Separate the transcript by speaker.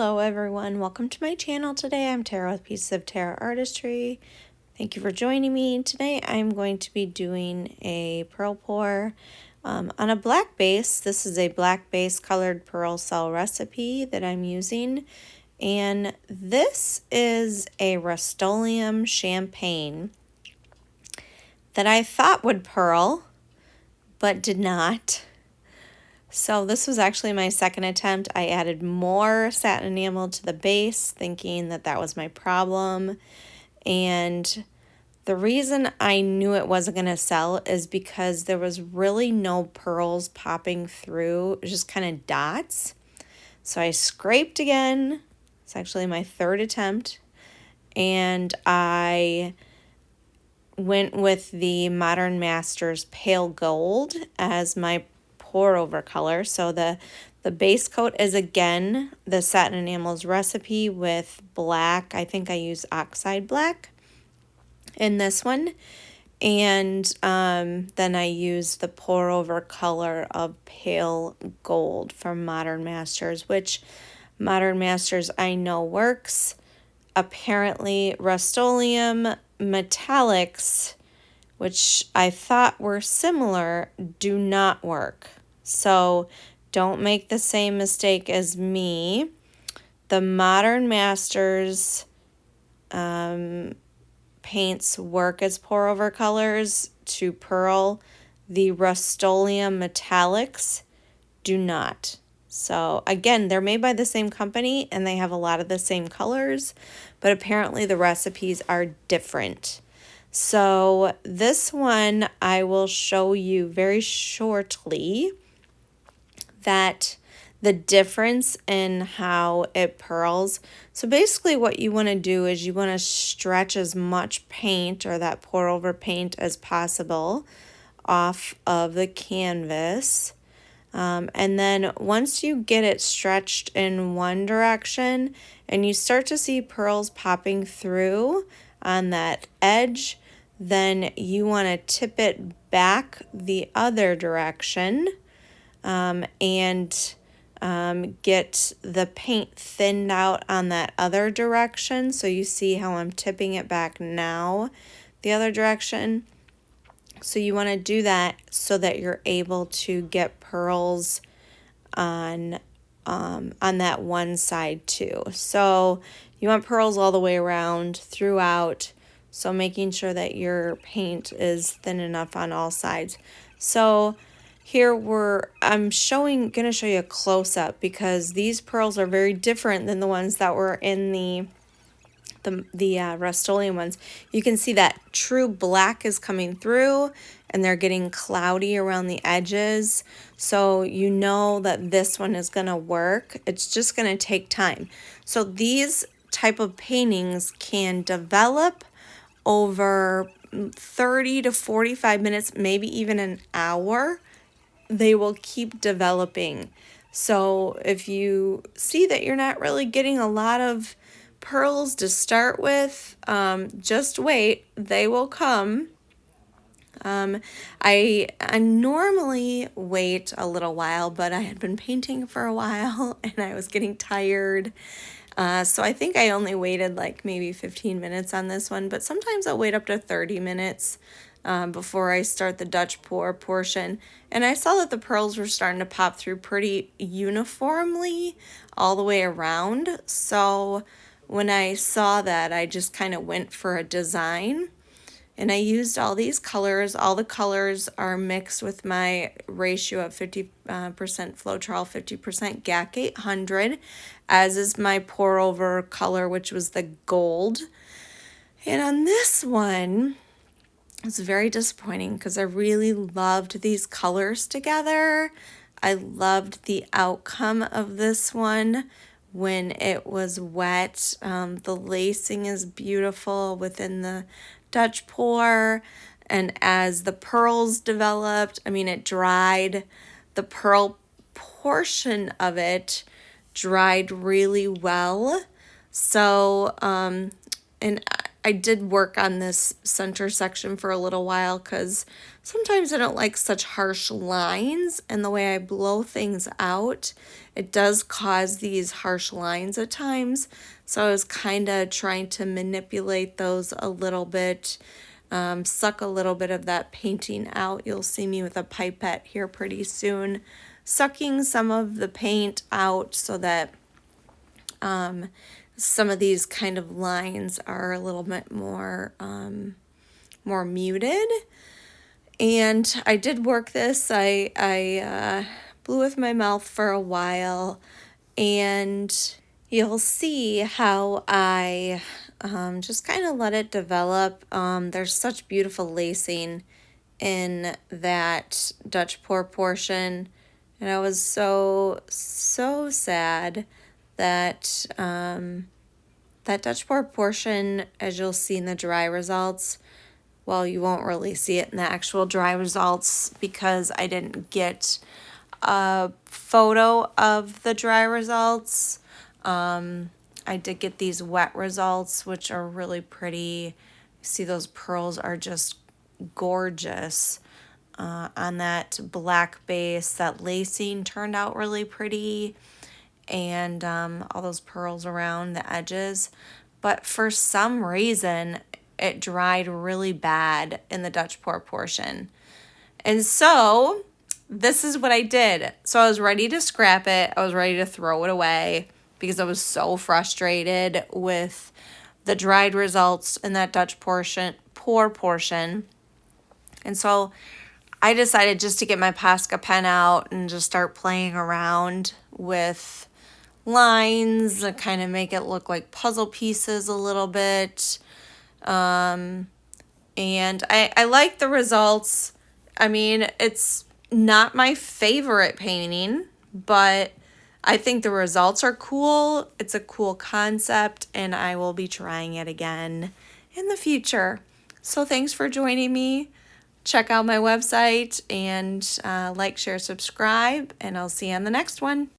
Speaker 1: Hello everyone, welcome to my channel. Today I'm Tara with Pieces of Tara Artistry. Thank you for joining me. Today I'm going to be doing a pearl pour on a black base. This is a black base colored pearl cell recipe that I'm using. And this is a Rust-Oleum champagne that I thought would pearl, but did not. So this was actually my second attempt. I added more satin enamel to the base, thinking that that was my problem. And the reason I knew it wasn't going to sell is because there was really no pearls popping through. It was just kind of dots. So I scraped again. It's actually my third attempt. And I went with the Modern Masters Pale Gold as my pour over color. So the base coat is again the satin enamels recipe with black. I think I use oxide black in this one. And then I use the pour over color of Pale Gold from Modern Masters, which Modern Masters I know works. Apparently Rust-Oleum metallics, which I thought were similar, do not work. So don't make the same mistake as me. The Modern Masters paints work as pour over colors to pearl. The Rust-Oleum metallics do not. So again, they're made by the same company and they have a lot of the same colors, but apparently the recipes are different. So this one I will show you very shortly that the difference in how it pearls. So basically what you want to do is you want to stretch as much paint or that pour over paint as possible off of the canvas. And then once you get it stretched in one direction and you start to see pearls popping through on that edge, then you want to tip it back the other direction and get the paint thinned out on that other direction. So you see how I'm tipping it back now the other direction. So you want to do that so that you're able to get pearls on that one side too. So you want pearls all the way around throughout. So making sure that your paint is thin enough on all sides. So here I'm going to show you a close-up because these pearls are very different than the ones that were in the Rust-Oleum ones. You can see that true black is coming through and they're getting cloudy around the edges. So you know that this one is going to work. It's just going to take time. So these type of paintings can develop over 30 to 45 minutes, maybe even an hour. They will keep developing. So if you see that you're not really getting a lot of pearls to start with, just wait, they will come. I normally wait a little while, but I had been painting for a while and I was getting tired. So I think I only waited like maybe 15 minutes on this one, but sometimes I'll wait up to 30 minutes before I start the Dutch pour portion. And I saw that the pearls were starting to pop through pretty uniformly all the way around. So when I saw that, I just kind of went for a design. And I used all these colors. All the colors are mixed with my ratio of 50% Floetrol, 50% GAC 800, as is my pour over color, which was the gold. And on this one, it's very disappointing because I really loved these colors together. I loved the outcome of this one when it was wet. The lacing is beautiful within the Dutch pour, and as the pearls developed, I mean, it dried. The pearl portion of it dried really well. So, and I did work on this center section for a little while because sometimes I don't like such harsh lines, and the way I blow things out, it does cause these harsh lines at times. So I was kind of trying to manipulate those a little bit, suck a little bit of that painting out. You'll see me with a pipette here pretty soon, sucking some of the paint out so that some of these kind of lines are a little bit more more muted. And I did work this. I blew with my mouth for a while, and you'll see how I just kind of let it develop. There's such beautiful lacing in that Dutch pour portion, and I was so sad that that Dutch pour portion, as you'll see in the dry results, well, you won't really see it in the actual dry results because I didn't get a photo of the dry results. I did get these wet results, which are really pretty. See, those pearls are just gorgeous on that black base. That lacing turned out really pretty, and all those pearls around the edges. But for some reason, it dried really bad in the Dutch pour portion. And so this is what I did. So I was ready to scrap it. I was ready to throw it away because I was so frustrated with the dried results in that Dutch pour portion. And so I decided just to get my Posca pen out and just start playing around with lines and kind of make it look like puzzle pieces a little bit. And I like the results. I mean, it's not my favorite painting, but I think the results are cool. It's a cool concept, and I will be trying it again in the future. So thanks for joining me. Check out my website and like, share, subscribe, and I'll see you on the next one.